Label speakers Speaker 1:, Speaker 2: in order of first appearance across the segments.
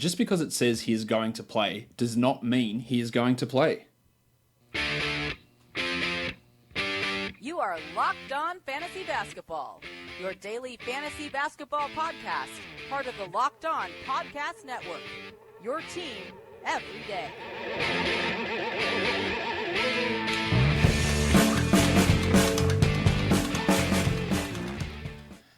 Speaker 1: just because it says he is going to play does not mean he is going to play.
Speaker 2: You are Locked On Fantasy Basketball, your daily fantasy basketball podcast, part of the Locked On Podcast Network. Your team every day.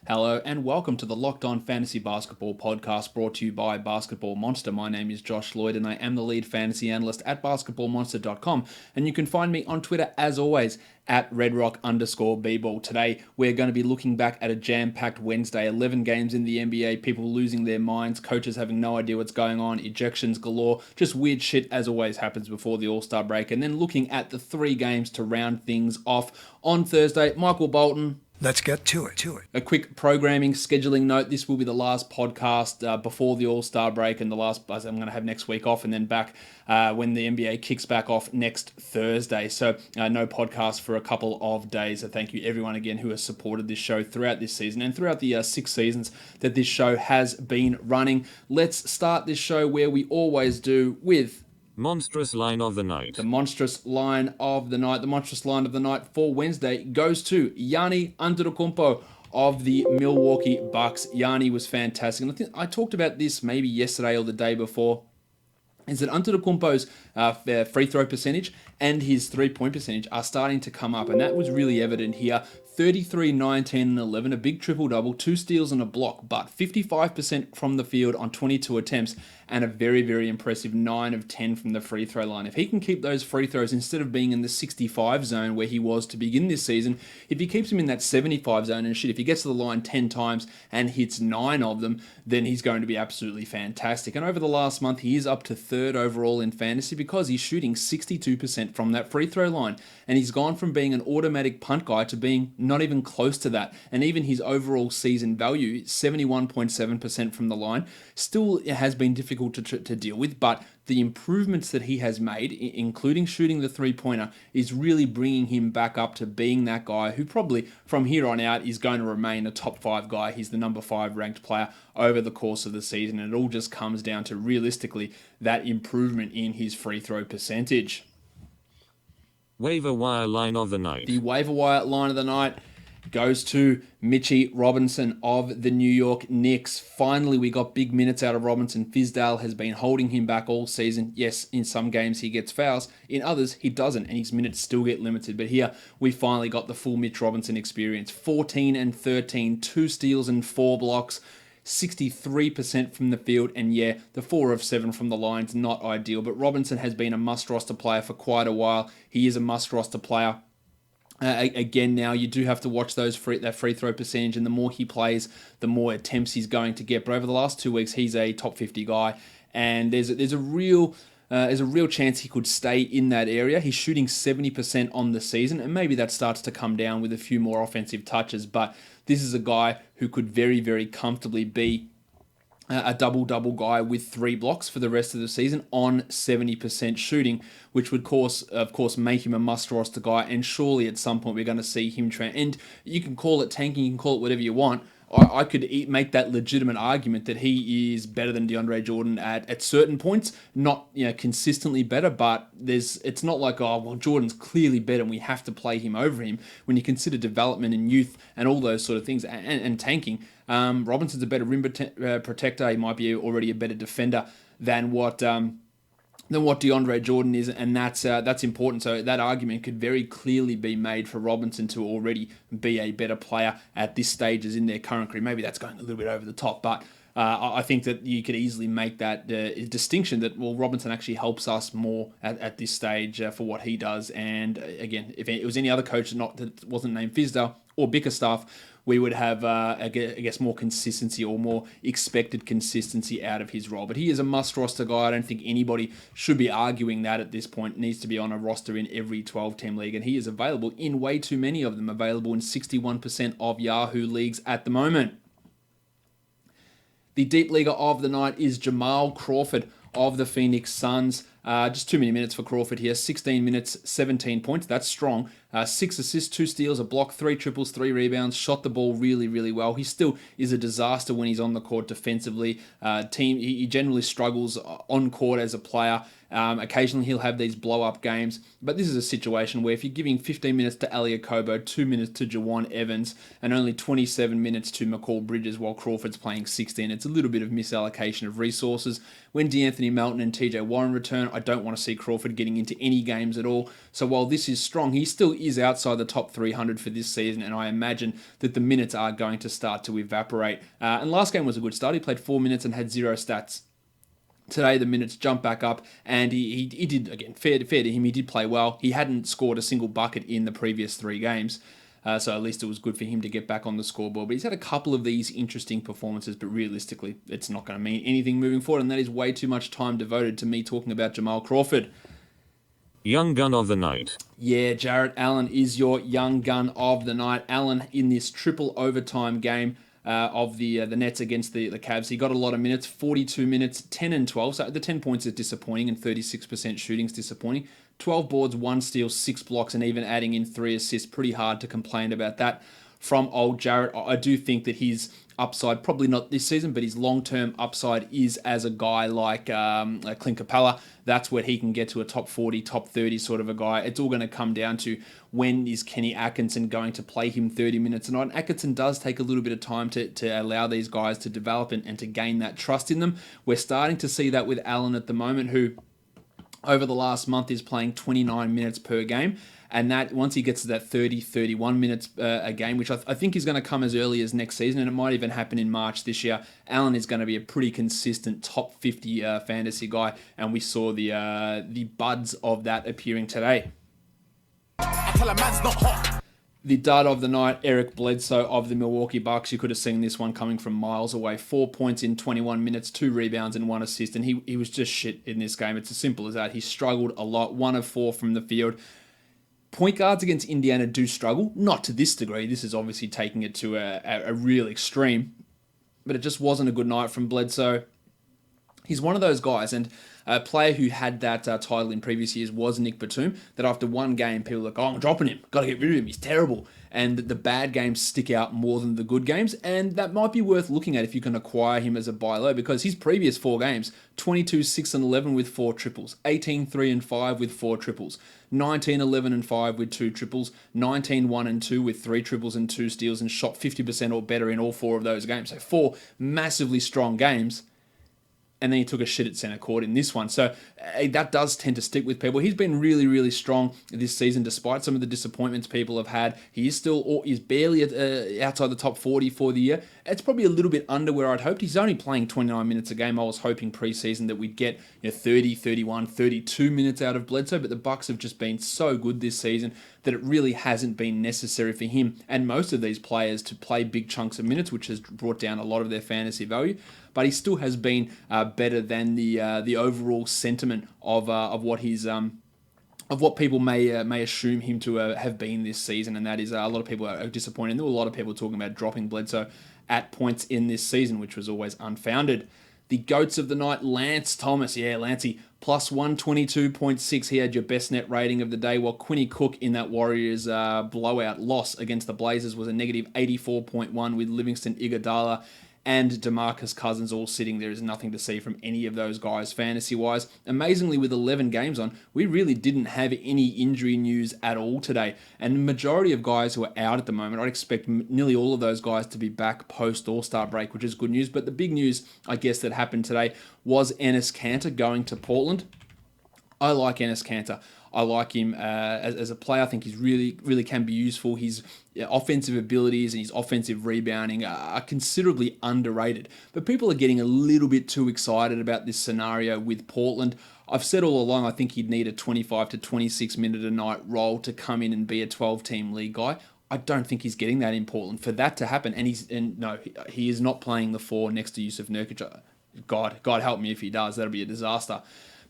Speaker 1: Hello and welcome to the Locked On Fantasy Basketball podcast brought to you by Basketball Monster. My name is Josh Lloyd and I am the lead fantasy analyst at basketballmonster.com, and you can find me on Twitter as always at redrock_bball. Today we're going to be looking back at a jam-packed Wednesday, 11 games in the NBA, people losing their minds, coaches having no idea what's going on, ejections galore, just weird shit as always happens before the All-Star break, and then looking at the 3 games to round things off. On Thursday, Michael Bolton.
Speaker 3: Let's get to it.
Speaker 1: A quick programming scheduling note. This will be the last podcast before the All-Star break, and the last I'm going to have next week off, and then back when the NBA kicks back off next Thursday. So no podcast for a couple of days. So thank you everyone again who has supported this show throughout this season and throughout the 6 seasons that this show has been running. Let's start this show where we always do with
Speaker 4: Monstrous line of the night.
Speaker 1: The monstrous line of the night. The monstrous line of the night for Wednesday goes to Giannis Antetokounmpo of the Milwaukee Bucks. Giannis was fantastic. And I think I talked about this maybe yesterday or the day before. Is that Antetokounmpo's free throw percentage and his three-point percentage are starting to come up. And that was really evident here. 33, 19, and 11, a big triple-double, 2 steals and a block, but 55% from the field on 22 attempts, and a very, very impressive 9 of 10 from the free throw line. If he can keep those free throws instead of being in the 65 zone where he was to begin this season, if he keeps him in that 75 zone and shit, if he gets to the line 10 times and hits 9 of them, then he's going to be absolutely fantastic. And over the last month, he is up to 3rd overall in fantasy because he's shooting 62% from that free throw line. And he's gone from being an automatic punt guy to being not even close to that. And even his overall season value, 71.7% from the line, still has been difficult to deal with, but the improvements that he has made, including shooting the three-pointer, is really bringing him back up to being that guy who probably from here on out is going to remain a top 5 guy. He's the number 5 ranked player over the course of the season, and it all just comes down to realistically that improvement in his free throw percentage.
Speaker 4: Waiver wire line of the night.
Speaker 1: The waiver wire line of the night goes to Mitchie Robinson of the New York Knicks. Finally, we got big minutes out of Robinson. Fizdale has been holding him back all season. Yes, in some games he gets fouls. In others, he doesn't, and his minutes still get limited. But here, we finally got the full Mitch Robinson experience. 14 and 13, 2 steals and 4 blocks. 63% from the field, and yeah, the 4 of 7 from the line's not ideal, but Robinson has been a must-roster player for quite a while. He is a must-roster player. Again, now you do have to watch that free throw percentage, and the more he plays, the more attempts he's going to get. But over the last 2 weeks, he's a top 50 guy, and there's a real chance he could stay in that area. He's shooting 70% on the season, and maybe that starts to come down with a few more offensive touches. But this is a guy who could very, very comfortably be a double-double guy with 3 blocks for the rest of the season on 70% shooting, which would, of course, make him a must-roster guy, and surely at some point we're going to see him and you can call it tanking, you can call it whatever you want. I could make that legitimate argument that he is better than DeAndre Jordan at certain points, not consistently better, but it's not like, oh, well, Jordan's clearly better and we have to play him over him. When you consider development and youth and all those sort of things and tanking, Robinson's a better rim protector. He might be already a better defender than what DeAndre Jordan is, and that's important. So that argument could very clearly be made for Robinson to already be a better player at this stage as in their current career. Maybe that's going a little bit over the top, but I think that you could easily make that distinction that, well, Robinson actually helps us more at this stage for what he does. And again, if it was any other coach that wasn't named Fizdale or Bickerstaff, we would have, I guess, more consistency or more expected consistency out of his role. But he is a must-roster guy. I don't think anybody should be arguing that at this point. Needs to be on a roster in every 12-team league, and he is available in way too many of them, available in 61% of Yahoo leagues at the moment. The deep leaguer of the night is Jamal Crawford of the Phoenix Suns. Just too many minutes for Crawford here. 16 minutes, 17 points. That's strong. 6 assists, 2 steals, a block, 3 triples, 3 rebounds. Shot the ball really, really well. He still is a disaster when he's on the court defensively. He generally struggles on court as a player. Occasionally he'll have these blow-up games, but this is a situation where if you're giving 15 minutes to Ali Okobo, 2 minutes to Jawan Evans, and only 27 minutes to McCall Bridges while Crawford's playing 16, it's a little bit of misallocation of resources. When DeAnthony Melton and TJ Warren return, I don't want to see Crawford getting into any games at all. So while this is strong, he still is outside the top 300 for this season, and I imagine that the minutes are going to start to evaporate. And last game was a good start. He played 4 minutes and had 0 stats. Today, the minutes jumped back up, and he did, again, fair to him, he did play well. He hadn't scored a single bucket in the previous 3 games, so at least it was good for him to get back on the scoreboard. But he's had a couple of these interesting performances, but realistically, it's not going to mean anything moving forward, and that is way too much time devoted to me talking about Jamal Crawford.
Speaker 4: Young gun of the night.
Speaker 1: Yeah, Jarrett Allen is your young gun of the night. Allen in this triple overtime game of the Nets against the Cavs. He got a lot of minutes, 42 minutes, 10 and 12. So the 10 points is disappointing and 36% shooting is disappointing. 12 boards, 1 steal, 6 blocks, and even adding in 3 assists. Pretty hard to complain about that from old Jarrett. I do think that his upside, probably not this season, but his long-term upside is as a guy like Clint Capella. That's where he can get to a top 40, top 30 sort of a guy. It's all going to come down to when is Kenny Atkinson going to play him 30 minutes a night. And Atkinson does take a little bit of time to allow these guys to develop and to gain that trust in them. We're starting to see that with Allen at the moment, who over the last month is playing 29 minutes per game. And that once he gets to that 30, 31 minutes a game, which I think is going to come as early as next season, and it might even happen in March this year, Allen is going to be a pretty consistent top 50 fantasy guy, and we saw the buds of that appearing today. I tell a man's not hot. The dud of the night, Eric Bledsoe of the Milwaukee Bucks. You could have seen this one coming from miles away. 4 points in 21 minutes, 2 rebounds and 1 assist, and he was just shit in this game. It's as simple as that. He struggled a lot, 1 of 4 from the field. Point guards against Indiana do struggle, not to this degree. This is obviously taking it to a real extreme, but it just wasn't a good night from Bledsoe. He's one of those guys, and a player who had that title in previous years was Nick Batum, that after one game, people are like, oh, I'm dropping him. Got to get rid of him. He's terrible. And the bad games stick out more than the good games, and that might be worth looking at if you can acquire him as a buy low, because his previous 4 games, 22, 6, and 11 with 4 triples, 18, 3, and 5 with 4 triples, 19, 11, and 5 with 2 triples, 19, 1, and 2 with 3 triples and 2 steals, and shot 50% or better in all 4 of those games. So 4 massively strong games. And then he took a shit at center court in this one. So that does tend to stick with people. He's been really, really strong this season, despite some of the disappointments people have had. He is still, is barely outside the top 40 for the year. It's probably a little bit under where I'd hoped. He's only playing 29 minutes a game. I was hoping preseason that we'd get 30, 31, 32 minutes out of Bledsoe, but the Bucks have just been so good this season that it really hasn't been necessary for him and most of these players to play big chunks of minutes, which has brought down a lot of their fantasy value. But he still has been better than the overall sentiment of what he's of what people may assume him to have been this season, and that is a lot of people are disappointed. And there were a lot of people talking about dropping Bledsoe at points in this season, which was always unfounded. The GOATs of the night, Lance Thomas. Yeah, Lancey, plus 122.6. He had your best net rating of the day, while Quinny Cook in that Warriors blowout loss against the Blazers was a negative 84.1 with Livingston Iguodala and DeMarcus Cousins all sitting there. Is nothing to see from any of those guys fantasy-wise. Amazingly, with 11 games on, we really didn't have any injury news at all today. And the majority of guys who are out at the moment, I'd expect nearly all of those guys to be back post-All-Star break, which is good news. But the big news, I guess, that happened today was Enes Kanter going to Portland. I like Enes Kanter. I like him as a player. I think he's really can be useful. His offensive abilities and his offensive rebounding are considerably underrated. But people are getting a little bit too excited about this scenario with Portland. I've said all along I think he'd need a 25 to 26 minute a night role to come in and be a 12-team league guy. I don't think he's getting that in Portland. For that to happen, no, he is not playing the 4 next to Yusuf Nurkic. God help me if he does. That'll be a disaster.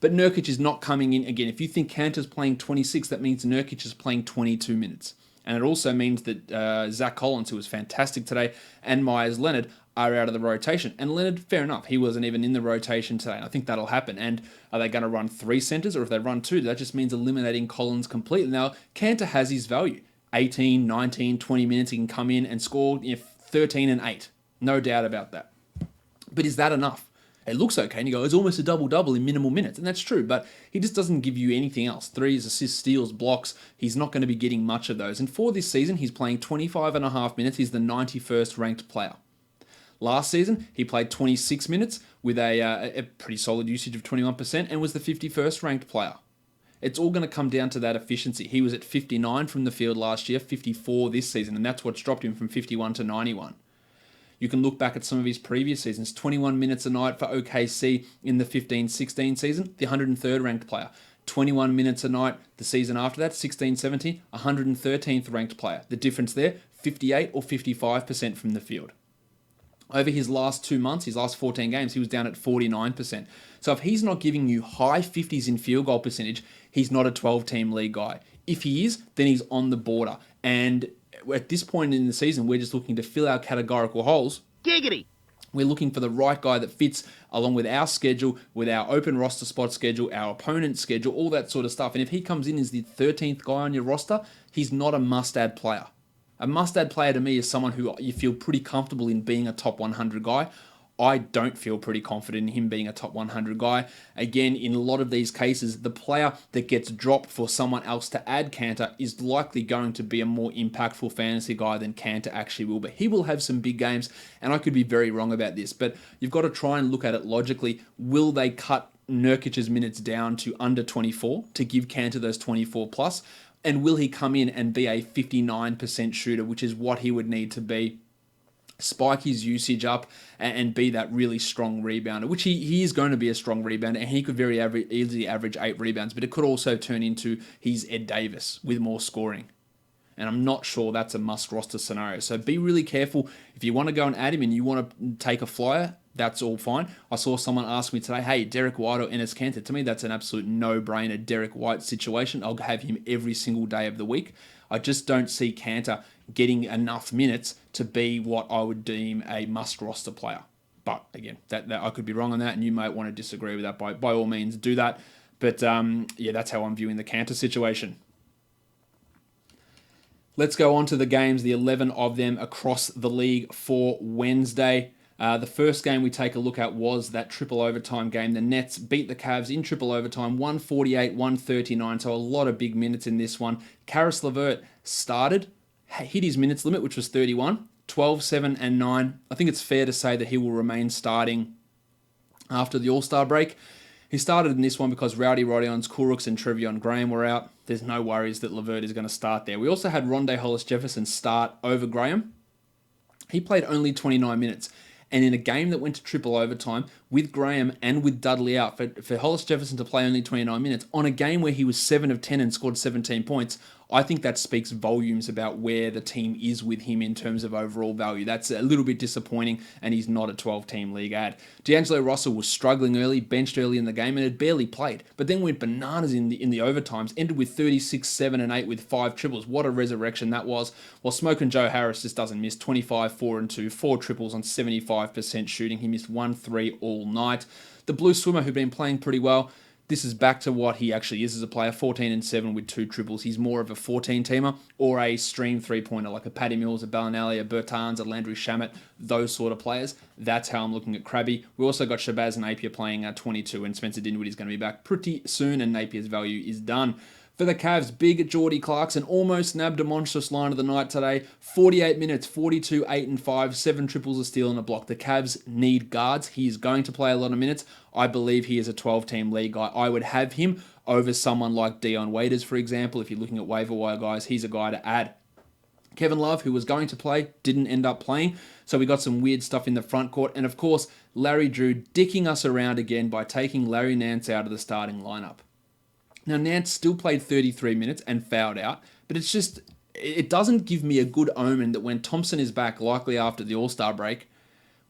Speaker 1: But Nurkic is not coming in. Again, if you think Kanter's playing 26, that means Nurkic is playing 22 minutes. And it also means that Zach Collins, who was fantastic today, and Myers Leonard are out of the rotation. And Leonard, fair enough, he wasn't even in the rotation today. I think that'll happen. And are they going to run 3 centres, or if they run 2, that just means eliminating Collins completely. Now, Cantor has his value. 18, 19, 20 minutes, he can come in and score 13 and 8. No doubt about that. But is that enough? It looks okay, and you go, it's almost a double-double in minimal minutes, and that's true, but he just doesn't give you anything else. 3s, assists, steals, blocks. He's not going to be getting much of those. And for this season, he's playing 25.5 minutes. He's the 91st ranked player. Last season, he played 26 minutes with a pretty solid usage of 21% and was the 51st ranked player. It's all going to come down to that efficiency. He was at 59 from the field last year, 54 this season, and that's what's dropped him from 51 to 91. You can look back at some of his previous seasons. 21 minutes a night for OKC in the 15-16 season, the 103rd ranked player. 21 minutes a night the season after that, 16-17, 113th ranked player. The difference there, 58 or 55% from the field. Over his last 2 months, his last 14 games, he was down at 49%. So if he's not giving you high 50s in field goal percentage, he's not a 12-team league guy. If he is, then he's on the border. And at this point in the season, we're just looking to fill our categorical holes.
Speaker 3: Giggity!
Speaker 1: We're looking for the right guy that fits along with our schedule, with our open roster spot schedule, our opponent's schedule, all that sort of stuff. And if he comes in as the 13th guy on your roster, he's not a must-add player. A must-add player to me is someone who you feel pretty comfortable in being a top 100 guy. I don't feel pretty confident in him being a top 100 guy. Again, in a lot of these cases, the player that gets dropped for someone else to add Cantor is likely going to be a more impactful fantasy guy than Cantor actually will. But he will have some big games, and I could be very wrong about this. But you've got to try and look at it logically. Will they cut Nurkic's minutes down to under 24 to give Cantor those 24 plus? And will he come in and be a 59% shooter, which is what he would need to be? Spike his usage up and be that really strong rebounder, which he is going to be a strong rebounder, and he could very easily average 8 rebounds, but it could also turn into his Ed Davis with more scoring. And I'm not sure that's a must roster scenario. So be really careful. If you want to go and add him and you want to take a flyer, that's all fine. I saw someone ask me today, hey, Derek White or Enes Kanter. To me, that's an absolute no-brainer Derek White situation. I'll have him every single day of the week. I just don't see Kanter getting enough minutes to be what I would deem a must-roster player. But again, that I could be wrong on that, and you might want to disagree with that. By all means, do that. But yeah, that's how I'm viewing the Kanter situation. Let's go on to the games, the 11 of them across the league for Wednesday. The first game we take a look at was that triple overtime game. The Nets beat the Cavs in triple overtime, 148-139, so a lot of big minutes in this one. Karis LeVert started, hit his minutes limit, which was 31, 12, 7, and 9. I think it's fair to say that he will remain starting after the All-Star break. He started in this one because Rowdy Rodion's, Kulrooks, and Trevion Graham were out. There's no worries that LeVert is going to start there. We also had Rondae Hollis-Jefferson start over Graham. He played only 29 minutes. And in a game that went to triple overtime with Graham and with Dudley out, for Hollis-Jefferson to play only 29 minutes on a game where he was 7 of 10 and scored 17 points, I think that speaks volumes about where the team is with him in terms of overall value. That's a little bit disappointing, and he's not a 12-team league ad. D'Angelo Russell was struggling early, benched early in the game, and had barely played, but then went bananas in the overtimes, ended with 36, 7, and 8 with 5 triples. What a resurrection that was. While Smoke and Joe Harris just doesn't miss. 25, 4, and 2, 4 triples on 75% shooting. He missed 1-3 all night. The Blue Swimmer, who'd been playing pretty well, this is back to what he actually is as a player, 14 and 7 with 2 triples. He's more of a 14-teamer or a stream three-pointer like a Patty Mills, a Bellinelli, a Bertans, a Landry Shamet, those sort of players. That's how I'm looking at Krabby. We also got Shabazz Napier playing 22, and Spencer Dinwiddie's going to be back pretty soon, and Napier's value is done. For the Cavs, big Jordy Clarkson almost nabbed a monstrous line of the night today. 48 minutes, 42, 8 and 5, 7 triples, a steal and a block. The Cavs need guards. He is going to play a lot of minutes. I believe he is a 12-team league guy. I would have him over someone like Dion Waiters, for example. If you're looking at waiver wire guys, he's a guy to add. Kevin Love, who was going to play, didn't end up playing. So we got some weird stuff in the front court. And of course, Larry Drew dicking us around again by taking Larry Nance out of the starting lineup. Now, Nance still played 33 minutes and fouled out, but it doesn't give me a good omen that when Thompson is back, likely after the All-Star break,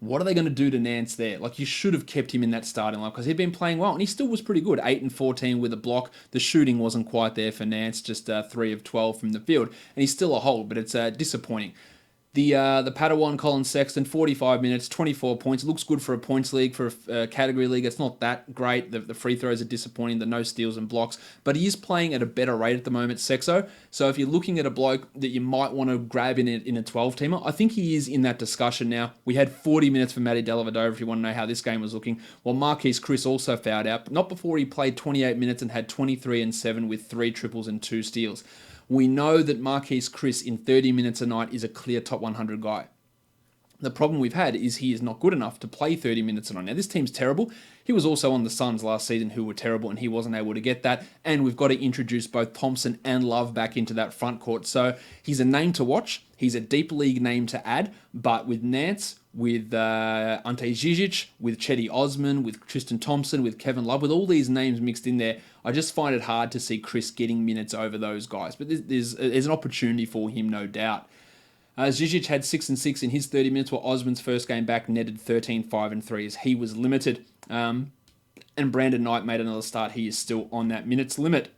Speaker 1: What are they going to do to Nance there? Like, you should have kept him in that starting line because he'd been playing well and he still was pretty good. 8 and 14 with a block. The shooting wasn't quite there for Nance, just 3 of 12 from the field. And he's still a hold, but it's disappointing. The Padawan Colin Sexton, 45 minutes, 24 points. It looks good for a points league, for a category league. It's not that great. The free throws are disappointing, the no steals and blocks. But he is playing at a better rate at the moment, Sexo. So if you're looking at a bloke that you might want to grab in a 12-teamer, I think he is in that discussion now. We had 40 minutes for Matty Dellavedova if you want to know how this game was looking. While Marquise Chris also fouled out, but not before he played 28 minutes and had 23 and 7 with 3 triples and 2 steals. We know that Marquise Chris in 30 minutes a night is a clear top 100 guy. The problem we've had is he is not good enough to play 30 minutes a night. Now, this team's terrible. He was also on the Suns last season who were terrible, and he wasn't able to get that. And we've got to introduce both Thompson and Love back into that front court. So he's a name to watch. He's a deep league name to add. But with Nance, with Ante Zizic, with Chetty Osman, with Tristan Thompson, with Kevin Love, with all these names mixed in there, I just find it hard to see Chris getting minutes over those guys. But there's an opportunity for him, no doubt. Zizic had 6 and 6 in his 30 minutes, while Osman's first game back netted 13, 5 and 3 as he was limited. And Brandon Knight made another start. He is still on that minutes limit.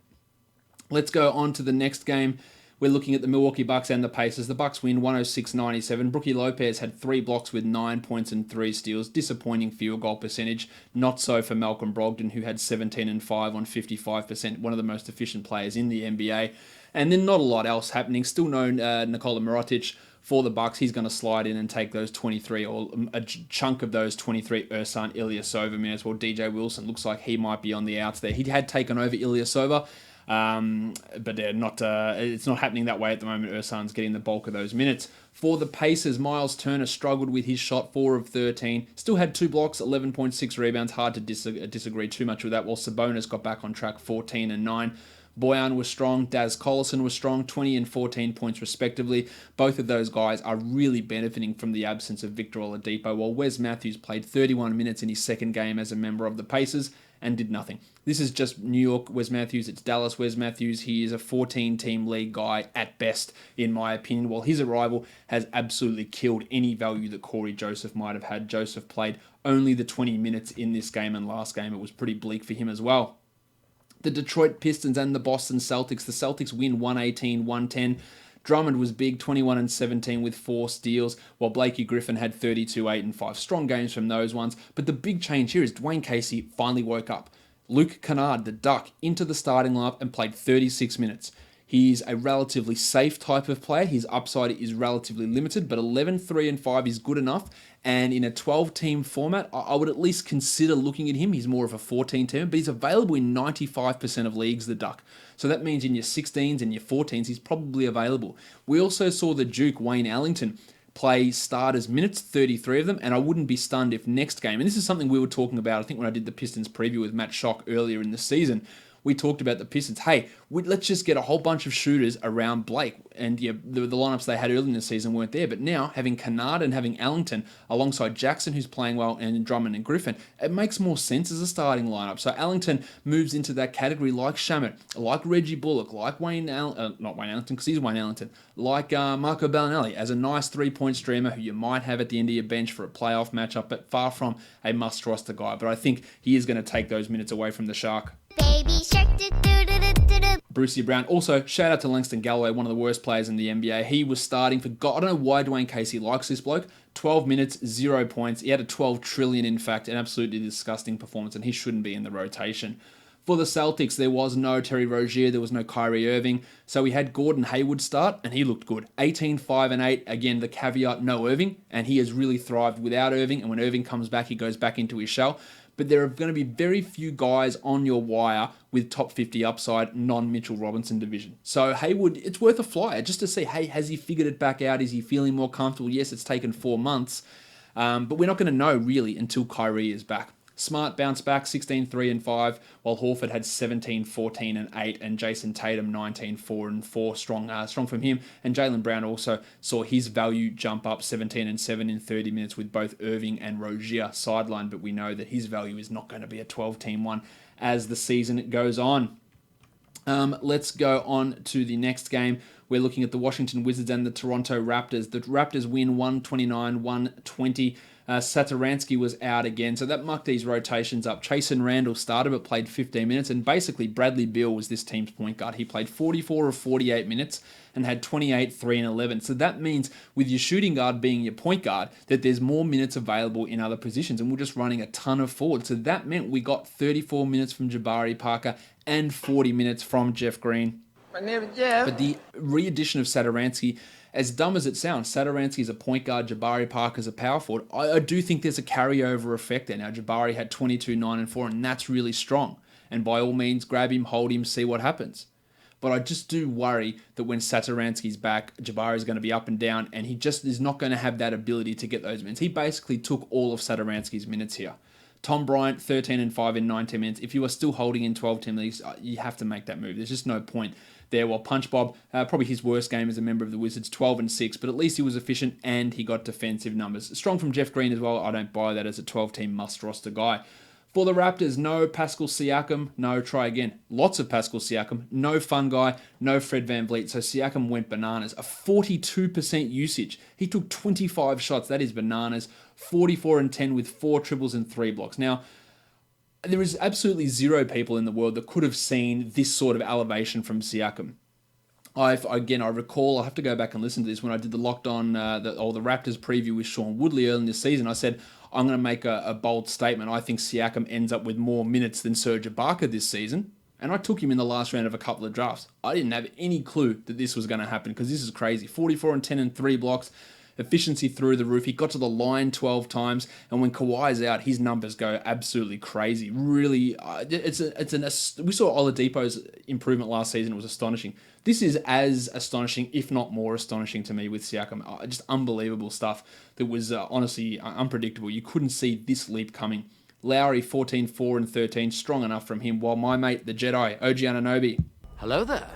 Speaker 1: Let's go on to the next game. We're looking at the Milwaukee Bucks and the Pacers. The Bucks win 106-97. Brookie Lopez had 3 blocks with 9 points and 3 steals. Disappointing field goal percentage. Not so for Malcolm Brogdon, who had 17 and 5 on 55%. One of the most efficient players in the NBA. And then not a lot else happening. Still no Nikola Mirotic for the Bucks. He's going to slide in and take those 23, or a chunk of those 23 Ersan Ilyasova minutes. Well, DJ Wilson looks like he might be on the outs there. He had taken over Ilyasova. But they're not. It's not happening that way at the moment. Ersan's getting the bulk of those minutes. For the Pacers, Miles Turner struggled with his shot, 4 of 13. Still had 2 blocks, 11.6 rebounds. Hard to disagree too much with that. While Sabonis got back on track, 14 and 9. Bojan was strong. Daz Collison was strong, 20 and 14 points respectively. Both of those guys are really benefiting from the absence of Victor Oladipo, while Wes Matthews played 31 minutes in his second game as a member of the Pacers and did nothing. This is just New York Wes Matthews. It's Dallas Wes Matthews. He is a 14-team league guy at best, in my opinion, while his arrival has absolutely killed any value that Corey Joseph might have had. Joseph played only the 20 minutes in this game, and last game it was pretty bleak for him as well. The Detroit Pistons and the Boston Celtics. The Celtics win 118-110. Drummond was big, 21 and 17 with 4 steals, while Blakey Griffin had 32, 8 and 5. Strong games from those ones. But the big change here is Dwayne Casey finally woke up. Luke Kennard, the Duck, into the starting lineup and played 36 minutes. He's a relatively safe type of player. His upside is relatively limited, but 11, 3 and 5 is good enough. And in a 12-team format, I would at least consider looking at him. He's more of a 14-team, but he's available in 95% of leagues, the Duck. So that means in your 16s and your 14s, he's probably available. We also saw the Duke, Wayne Ellington, play starters minutes, 33 of them, and I wouldn't be stunned if next game, and this is something we were talking about, I think when I did the Pistons preview with Matt Schock earlier in the season, we talked about the Pistons. Hey, let's just get a whole bunch of shooters around Blake. And yeah, the lineups they had early in the season weren't there. But now, having Kennard and having Ellington alongside Jackson, who's playing well, and Drummond and Griffin, it makes more sense as a starting lineup. So Ellington moves into that category like Shamet, like Reggie Bullock, like not Wayne Ellington, because he's Wayne Ellington, like Marco Bellinelli, as a nice 3-point streamer who you might have at the end of your bench for a playoff matchup, but far from a must-roster guy. But I think he is going to take those minutes away from the Shark.
Speaker 3: Baby shark,
Speaker 1: Brucey Brown. Also, shout out to Langston Galloway, one of the worst players in the NBA. He was starting for God. I don't know why Dwayne Casey likes this bloke. 12 minutes, 0 points. He had a 12 trillion, in fact, an absolutely disgusting performance, and he shouldn't be in the rotation. For the Celtics, there was no Terry Rozier, there was no Kyrie Irving, so we had Gordon Hayward start, and he looked good. 18, 5 and 8. Again, the caveat, no Irving, and he has really thrived without Irving, and when Irving comes back, he goes back into his shell. But there are going to be very few guys on your wire with top 50 upside, non-Mitchell Robinson division. So Hayward, it's worth a flyer just to see, hey, has he figured it back out? Is he feeling more comfortable? Yes, it's taken 4 months, but we're not going to know really until Kyrie is back. Smart bounced back, 16, 3 and 5, while Horford had 17, 14 and 8, and Jason Tatum 19, 4 and 4. Strong from him. And Jaylen Brown also saw his value jump up, 17 and 7 in 30 minutes with both Irving and Rozier sidelined, but we know that his value is not going to be a 12-team one as the season goes on. Let's go on to the next game. We're looking at the Washington Wizards and the Toronto Raptors. The Raptors win 129-120. Satoransky was out again, so that mucked these rotations up. Chasen Randall started but played 15 minutes, and basically Bradley Beal was this team's point guard. He played 44 of 48 minutes and had 28, 3, and 11. So that means with your shooting guard being your point guard, that there's more minutes available in other positions, and we're just running a ton of forward. So that meant we got 34 minutes from Jabari Parker and 40 minutes from Jeff Green. But the re-addition of Satoransky, as dumb as it sounds, Satoransky is a point guard, Jabari Parker's a power forward. I do think there's a carryover effect there. Now, Jabari had 22, 9, and 4, and that's really strong. And by all means, grab him, hold him, see what happens. But I just do worry that when Satoransky's back, Jabari is going to be up and down, and he just is not going to have that ability to get those minutes. He basically took all of Satoransky's minutes here. Tom Bryant, 13 and 5 in 19 minutes. If you are still holding in 12-team leagues, you have to make that move. There's just no point there. While Punch Bob, probably his worst game as a member of the Wizards, 12 and 6, but at least he was efficient and he got defensive numbers. Strong from Jeff Green as well. I don't buy that as a 12-team must-roster guy. For the Raptors, no Pascal Siakam, no try again. Lots of Pascal Siakam, no fun guy, no Fred VanVleet. So Siakam went bananas. A 42% usage. He took 25 shots. That is bananas. 44 and 10 with 4 triples and 3 blocks. Now, there is absolutely zero people in the world that could have seen this sort of elevation from Siakam. I recall, I have to go back and listen to this, when I did the Locked On, the Raptors preview with Sean Woodley early in this season, I said, I'm going to make a bold statement. I think Siakam ends up with more minutes than Serge Ibaka this season. And I took him in the last round of a couple of drafts. I didn't have any clue that this was going to happen, because this is crazy. 44 and 10 and 3 blocks. Efficiency through the roof. He got to the line 12 times, and when Kawhi's out, his numbers go absolutely crazy. Really, we saw Oladipo's improvement last season. It was astonishing. This is as astonishing, if not more astonishing to me with Siakam. Just unbelievable stuff that was honestly unpredictable. You couldn't see this leap coming. Lowry, 14, 4, and 13. Strong enough from him, while my mate, the Jedi, OG Anunoby.
Speaker 3: Hello there.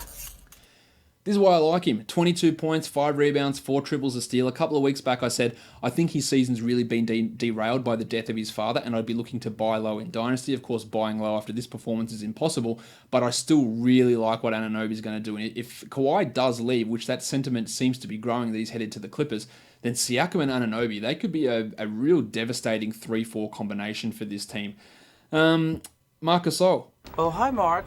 Speaker 1: This is why I like him. 22 points, 5 rebounds, 4 triples, a steal. A couple of weeks back I said, I think his season's really been derailed by the death of his father, and I'd be looking to buy low in Dynasty. Of course, buying low after this performance is impossible, but I still really like what Anunoby's going to do. And if Kawhi does leave, which that sentiment seems to be growing that he's headed to the Clippers, then Siakam and Anunoby, they could be a real devastating 3-4 combination for this team. Marc Gasol.
Speaker 3: Oh, hi, Mark.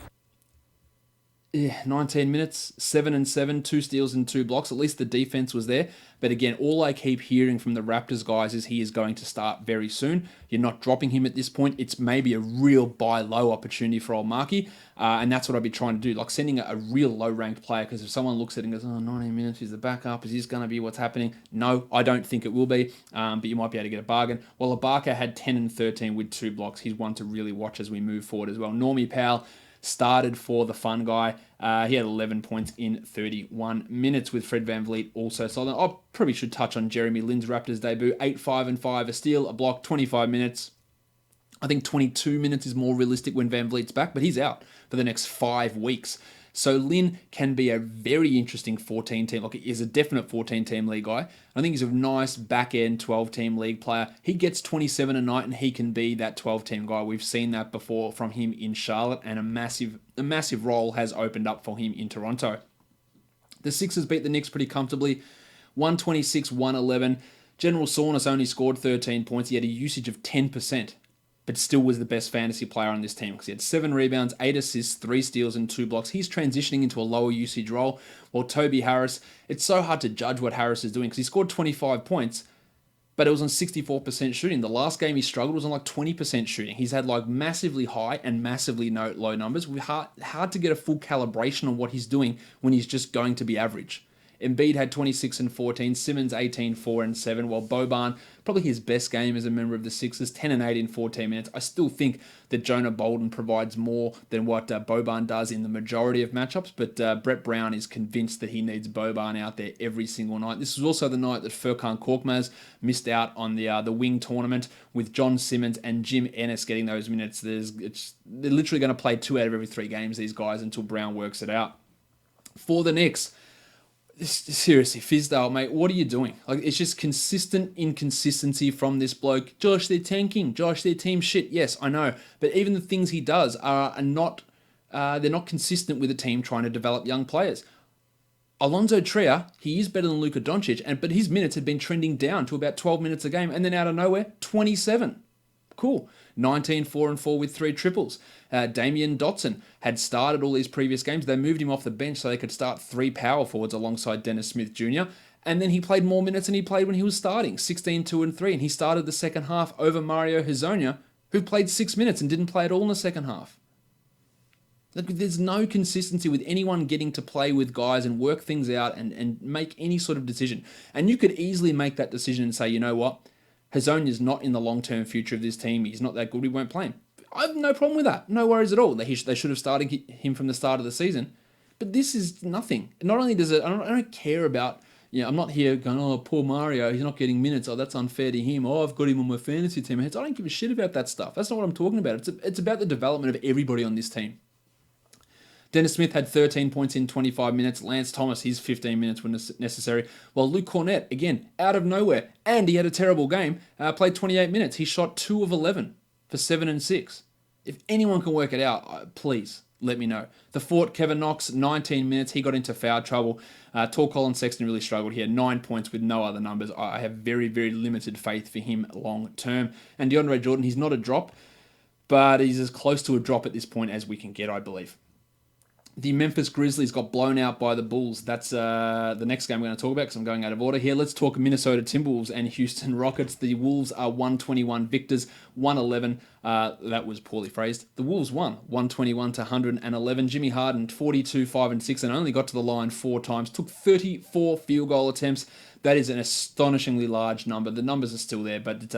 Speaker 1: Yeah, 19 minutes, 7 and 7, 2 steals and 2 blocks. At least the defense was there. But again, all I keep hearing from the Raptors guys is he is going to start very soon. You're not dropping him at this point. It's maybe a real buy low opportunity for old Marky. And that's what I'd be trying to do, like sending a real low ranked player. Because if someone looks at it and goes, 19 minutes, he's the backup. Is this going to be what's happening? No, I don't think it will be. But you might be able to get a bargain. Well, Ibaka had 10 and 13 with 2 blocks. He's one to really watch as we move forward as well. Normie Powell started for the fun guy. He had 11 points in 31 minutes with Fred VanVleet also solid. I probably should touch on Jeremy Lin's Raptors debut. 8, 5, and 5, a steal, a block, 25 minutes. I think 22 minutes is more realistic when VanVleet's back, but he's out for the next 5 weeks. So Lin can be a very interesting 14-team, like he is a definite 14-team league guy. I think he's a nice back-end 12-team league player. He gets 27 a night, and he can be that 12-team guy. We've seen that before from him in Charlotte, and a massive role has opened up for him in Toronto. The Sixers beat the Knicks pretty comfortably, 126-111. General Soreness only scored 13 points. He had a usage of 10%. But still was the best fantasy player on this team because he had 7 rebounds, 8 assists, 3 steals, and 2 blocks. He's transitioning into a lower usage role, while Toby Harris, it's so hard to judge what Harris is doing because he scored 25 points, but it was on 64% shooting. The last game he struggled was on like 20% shooting. He's had like massively high and massively low numbers. Hard to get a full calibration on what he's doing when he's just going to be average. Embiid had 26 and 14, Simmons 18, 4 and 7, while Boban, probably his best game as a member of the Sixers, 10 and 8 in 14 minutes. I still think that Jonah Bolden provides more than what Boban does in the majority of matchups, but Brett Brown is convinced that he needs Boban out there every single night. This was also the night that Furkan Korkmaz missed out on the wing tournament with John Simmons and Jim Ennis getting those minutes. They're literally going to play 2 out of every 3 games, these guys, until Brown works it out. For the Knicks, seriously, Fizdale, mate, what are you doing? Like, it's just consistent inconsistency from this bloke. Josh, they're tanking. Josh, their team shit. Yes, I know. But even the things he does are not, they're not consistent with a team trying to develop young players. Alonso Trier, he is better than Luka Doncic, but his minutes had been trending down to about 12 minutes a game, and then out of nowhere, 27. Cool. 19, 4 and 4 with 3 triples. Damian Dotson had started all these previous games. They moved him off the bench so they could start 3 power forwards alongside Dennis Smith Jr. And then he played more minutes than he played when he was starting, 16, 2 and 3. And he started the second half over Mario Hezonja, who played 6 minutes and didn't play at all in the second half. There's no consistency with anyone getting to play with guys and work things out and make any sort of decision. And you could easily make that decision and say, you know what? Hezonja's not in the long-term future of this team. He's not that good. We won't play him. I have no problem with that. No worries at all. They should have started him from the start of the season. But this is nothing. Not only does it, I don't care about, I'm not here going, oh, poor Mario, he's not getting minutes. Oh, that's unfair to him. Oh, I've got him on my fantasy team. I don't give a shit about that stuff. That's not what I'm talking about. It's about the development of everybody on this team. Dennis Smith had 13 points in 25 minutes. Lance Thomas, his 15 minutes when necessary. While Luke Cornett, again, out of nowhere, and he had a terrible game, played 28 minutes. He shot 2 of 11 for 7 and 6. If anyone can work it out, please let me know. The Fort, Kevin Knox, 19 minutes. He got into foul trouble. Tall Colin Sexton really struggled. He had 9 points with no other numbers. I have very, very limited faith for him long term. And DeAndre Jordan, he's not a drop, but he's as close to a drop at this point as we can get, I believe. The Memphis Grizzlies got blown out by the Bulls. That's the next game we're going to talk about because I'm going out of order here. Let's talk Minnesota Timberwolves and Houston Rockets. The Wolves are 121 victors, 111. That was poorly phrased. The Wolves won 121 to 111. Jimmy Harden 42, 5 and 6 and only got to the line 4 times. Took 34 field goal attempts. That is an astonishingly large number. The numbers are still there, but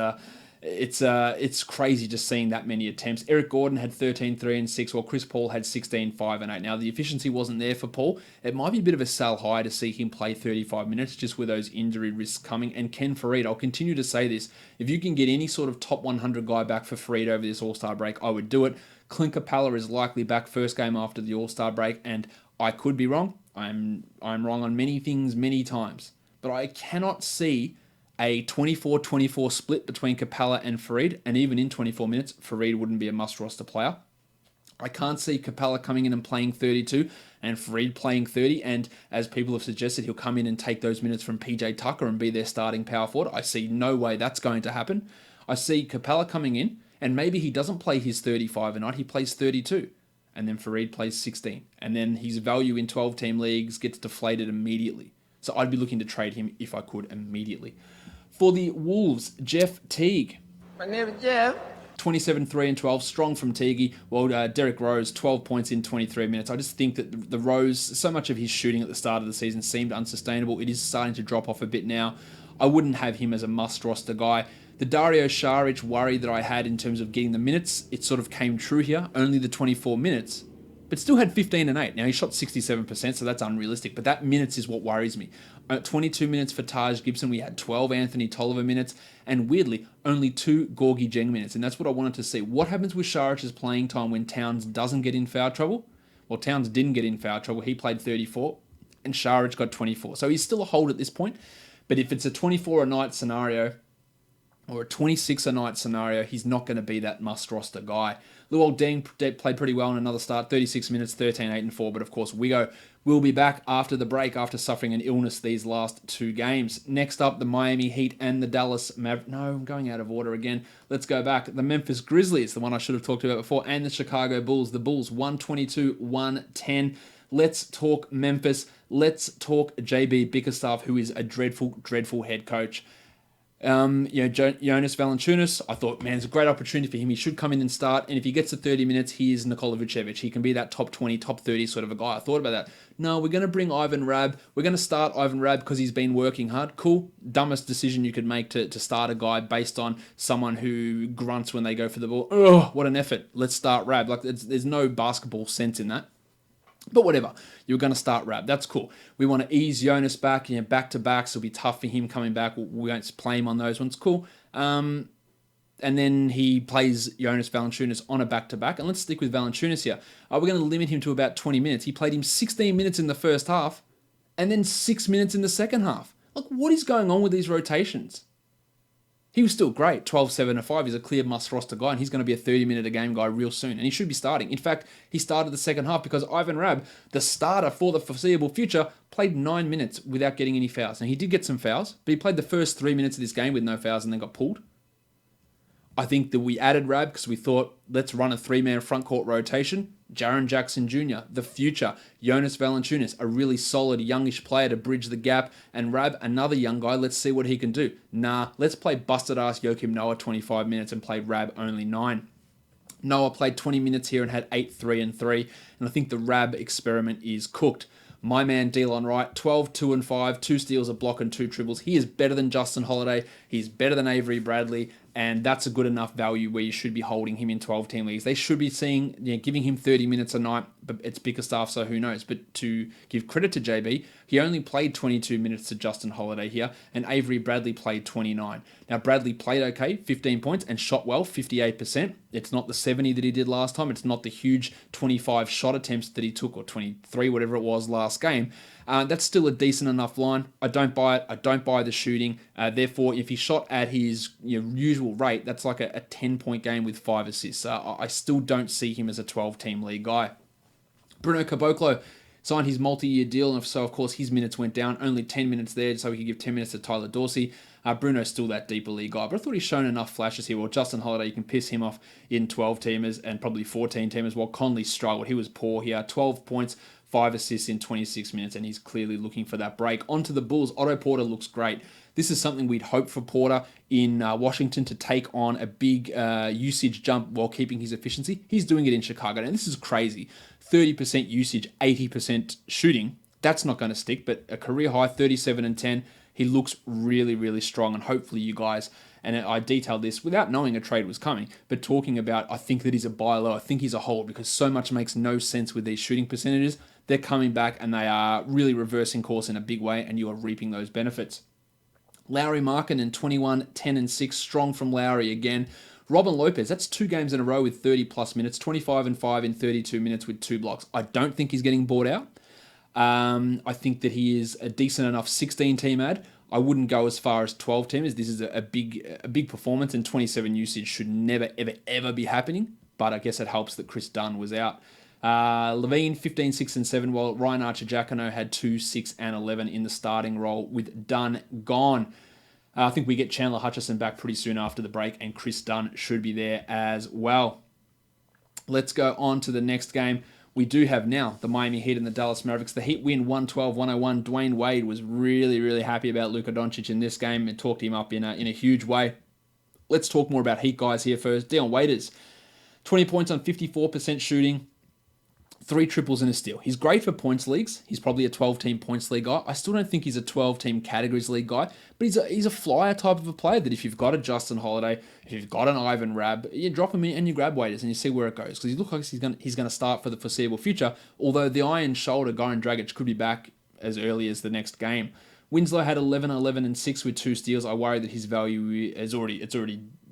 Speaker 1: it's crazy just seeing that many attempts. Eric Gordon had 13, 3 and 6, while Chris Paul had 16, 5 and 8. Now, the efficiency wasn't there for Paul. It might be a bit of a sell high to see him play 35 minutes just with those injury risks coming. And Ken Fareed, I'll continue to say this, if you can get any sort of top 100 guy back for Fareed over this All-Star break, I would do it. Clint Capella is likely back first game after the All-Star break, and I could be wrong. I'm wrong on many things many times. But I cannot see a 24-24 split between Capella and Fareed, and even in 24 minutes, Fareed wouldn't be a must-roster player. I can't see Capella coming in and playing 32 and Fareed playing 30, and as people have suggested, he'll come in and take those minutes from PJ Tucker and be their starting power forward. I see no way that's going to happen. I see Capella coming in, and maybe he doesn't play his 35 a night, he plays 32, and then Fareed plays 16, and then his value in 12-team leagues gets deflated immediately. So I'd be looking to trade him if I could immediately. For the Wolves, Jeff Teague.
Speaker 3: My name is Jeff.
Speaker 1: 27, 3 and 12, strong from Teague. Well, Derrick Rose, 12 points in 23 minutes. I just think that the Rose, so much of his shooting at the start of the season seemed unsustainable. It is starting to drop off a bit now. I wouldn't have him as a must-roster guy. The Dario Saric worry that I had in terms of getting the minutes, it sort of came true here. Only the 24 minutes, but still had 15 and 8. Now, he shot 67%, so that's unrealistic, but that minutes is what worries me. 22 minutes for Taj Gibson. We had 12 Anthony Tolliver minutes, and weirdly, only 2 Gorgie Jeng minutes, and that's what I wanted to see. What happens with Saric's playing time when Towns doesn't get in foul trouble? Well, Towns didn't get in foul trouble. He played 34, and Saric got 24. So he's still a hold at this point, but if it's a 24-a-night scenario, or a 26-a-night scenario, he's not going to be that must-roster guy. Luol Deng played pretty well in another start, 36 minutes, 13, 8 and 4, but of course, Wigo will be back after the break after suffering an illness these last 2 games. Next up, the Miami Heat and the Dallas Mavericks. No, I'm going out of order again. Let's go back. The Memphis Grizzlies, the one I should have talked about before, and the Chicago Bulls. The Bulls, 122, 110. Let's talk Memphis. Let's talk JB Bickerstaff, who is a dreadful, dreadful head coach. Jonas Valanciunas, I thought, man, it's a great opportunity for him. He should come in and start, and if he gets to 30 minutes, he is Nikola Vucevic. He can be that top 20, top 30 sort of a guy. I thought about that. No, we're going to bring Ivan Rabb. We're going to start Ivan Rabb because he's been working hard. Cool. Dumbest decision you could make to start a guy based on someone who grunts when they go for the ball. Oh, what an effort. Let's start Rabb. Like, there's no basketball sense in that. But whatever, you're going to start Rabb. That's cool. We want to ease Jonas back, back-to-backs. It'll be tough for him coming back. We won't play him on those ones. Cool. And then he plays Jonas Valanciunas on a back-to-back. And let's stick with Valanciunas here. We're going to limit him to about 20 minutes. He played him 16 minutes in the first half and then 6 minutes in the second half. Like, what is going on with these rotations? He was still great, 12, 7, and 5. He's a clear must-roster guy, and he's going to be a 30-minute-a-game guy real soon, and he should be starting. In fact, he started the second half because Ivan Rab, the starter for the foreseeable future, played 9 minutes without getting any fouls. And he did get some fouls, but he played the first 3 minutes of this game with no fouls and then got pulled. I think that we added Rab because we thought, let's run a 3-man front court rotation. Jaren Jackson Jr., the future. Jonas Valanciunas, a really solid youngish player to bridge the gap. And Rab, another young guy, let's see what he can do. Nah, let's play busted-ass Joakim Noah 25 minutes and play Rab only 9. Noah played 20 minutes here and had 8, 3, and 3. And I think the Rab experiment is cooked. My man, Delon Wright, 12, 2, and 5, 2 steals, a block, and 2 triples. He is better than Justin Holiday. He's better than Avery Bradley. And that's a good enough value where you should be holding him in 12-team leagues. They should be giving him 30 minutes a night, but it's Bickerstaff, so who knows. But to give credit to JB, he only played 22 minutes to Justin Holiday here, and Avery Bradley played 29. Now, Bradley played okay, 15 points, and shot well, 58%. It's not the 70 that he did last time. It's not the huge 25 shot attempts that he took, or 23, whatever it was last game. That's still a decent enough line. I don't buy it. I don't buy the shooting. Therefore, if he shot at his usual rate, that's like a 10-point game with 5 assists. I still don't see him as a 12-team league guy. Bruno Caboclo signed his multi-year deal, and so, of course, his minutes went down. Only 10 minutes there, so he could give 10 minutes to Tyler Dorsey. Bruno's still that deeper league guy, but I thought he's shown enough flashes here. Well, Justin Holiday, you can piss him off in 12-teamers and probably 14-teamers, while Conley struggled. He was poor here. 12 points, 5 assists in 26 minutes, and he's clearly looking for that break. On to the Bulls. Otto Porter looks great. This is something we'd hope for Porter in Washington to take on a big usage jump while keeping his efficiency. He's doing it in Chicago, and this is crazy. 30% usage, 80% shooting. That's not going to stick, but a career high, 37 and 10. He looks really, really strong, and hopefully you guys, and I detailed this without knowing a trade was coming, but talking about, I think that he's a buy low, I think he's a hold, because so much makes no sense with these shooting percentages. They're coming back, and they are really reversing course in a big way, and you are reaping those benefits. Lowry Markkanen, 21, 10, and 6, strong from Lowry again. Robin Lopez, that's 2 games in a row with 30-plus minutes, 25 and 5 in 32 minutes with 2 blocks. I don't think he's getting bought out. I think that he is a decent enough 16-team ad. I wouldn't go as far as 12-teamers. This is a big performance, and 27 usage should never, ever, ever be happening. But I guess it helps that Chris Dunn was out. Levine, 15, 6, and 7, while Ryan Archer-Jacquino had 2, 6, and 11 in the starting role with Dunn gone. I think we get Chandler Hutchison back pretty soon after the break, and Chris Dunn should be there as well. Let's go on to the next game. We do have now the Miami Heat and the Dallas Mavericks. The Heat win 112-101. Dwayne Wade was really, really happy about Luka Doncic in this game and talked him up in a huge way. Let's talk more about Heat guys here first. Dion Waiters, 20 points on 54% shooting, 3 triples and a steal. He's great for points leagues. He's probably a 12-team points league guy. I still don't think he's a 12-team categories league guy, but he's a flyer type of a player that if you've got a Justin Holiday, if you've got an Ivan Rabb, you drop him in and you grab Waiters and you see where it goes, because he looks like he's going to start for the foreseeable future, although the iron shoulder Goran Dragic could be back as early as the next game. Winslow had 11, 11, and 6 with 2 steals. I worry that his value is already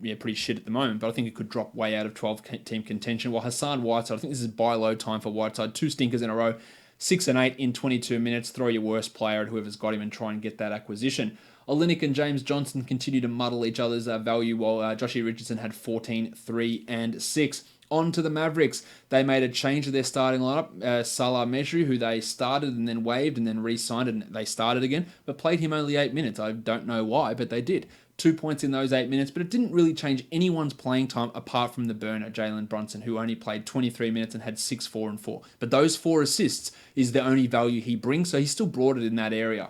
Speaker 1: pretty shit at the moment, but I think it could drop way out of 12-team contention. While Hassan Whiteside, I think this is buy low time for Whiteside. 2 stinkers in a row, 6 and 8 in 22 minutes. Throw your worst player at whoever's got him and try and get that acquisition. Olynyk and James Johnson continue to muddle each other's value, while Joshie Richardson had 14, 3, and 6. On to the Mavericks. They made a change to their starting lineup. Salah Mejri, who they started and then waived and then re-signed, and they started again, but played him only 8 minutes. I don't know why, but they did. 2 points in those 8 minutes, but it didn't really change anyone's playing time apart from the burner, Jalen Brunson, who only played 23 minutes and had 6, 4, and 4. But those 4 assists is the only value he brings, so he still brought it in that area.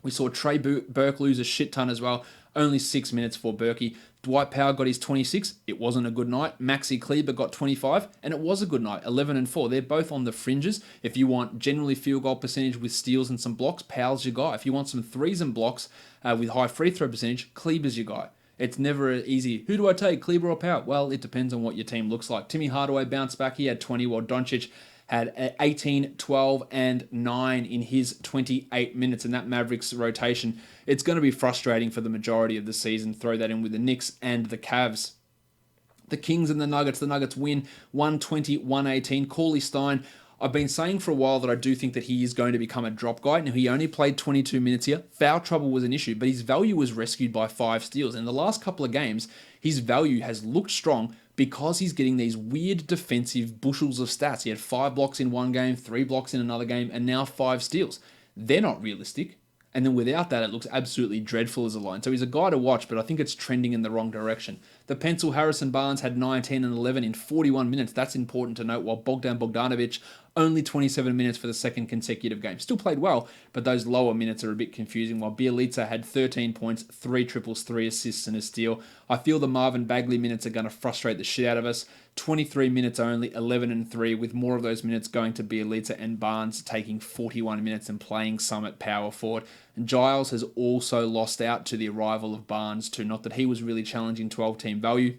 Speaker 1: We saw Trey Burke lose a shit ton as well. Only 6 minutes for Berkey. Dwight Powell got his 26. It wasn't a good night. Maxi Kleber got 25, and it was a good night. 11 and 4. They're both on the fringes. If you want generally field goal percentage with steals and some blocks, Powell's your guy. If you want some threes and blocks with high free throw percentage, Kleber's your guy. It's never easy. Who do I take, Kleber or Powell? Well, it depends on what your team looks like. Timmy Hardaway bounced back. He had 20, while Doncic had 18, 12, and 9 in his 28 minutes in that Mavericks rotation. It's going to be frustrating for the majority of the season. Throw that in with the Knicks and the Cavs. The Kings and the Nuggets. The Nuggets win 120-118. Cauley Stein, I've been saying for a while that I do think that he is going to become a drop guy. Now, he only played 22 minutes here. Foul trouble was an issue, but his value was rescued by 5 steals. In the last couple of games, his value has looked strong because he's getting these weird defensive bushels of stats. He had 5 blocks in one game, 3 blocks in another game, and now 5 steals. They're not realistic. And then without that, it looks absolutely dreadful as a line. So he's a guy to watch, but I think it's trending in the wrong direction. The pencil Harrison Barnes had 19 and 11 in 41 minutes. That's important to note, while Bogdan Bogdanovic only 27 minutes for the second consecutive game. Still played well, but those lower minutes are a bit confusing, while BLEDSOE had 13 points, 3 triples, 3 assists, and a steal. I feel the Marvin Bagley minutes are going to frustrate the shit out of us. 23 minutes only, 11 and 3, with more of those minutes going to BLEDSOE and Barnes taking 41 minutes and playing some at power forward. And Giles has also lost out to the arrival of Barnes too. Not that he was really challenging 12-team value,